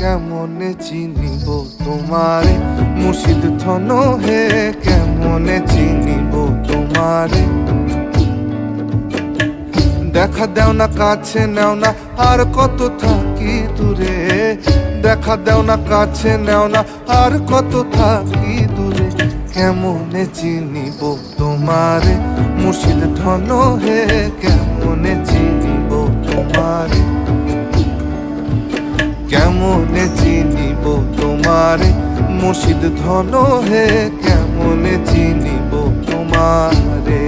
কেমনে চিনিব তোমারে মুর্শিদ ধন হে কেমনে চিনিব তোমারে দেখা দেও না কাছে নেও না আর কত থাকি দূরে দেখা দেও না কাছে নেও না আর কত থাকি দূরে কেমনে চিনিব তোমারে মুর্শিদ ধন হে কেমনে চিনিব তোমারে কেমনে চিনিব তোমারে মুর্শিদ ধন হে কেমনে চিনিব তোমারে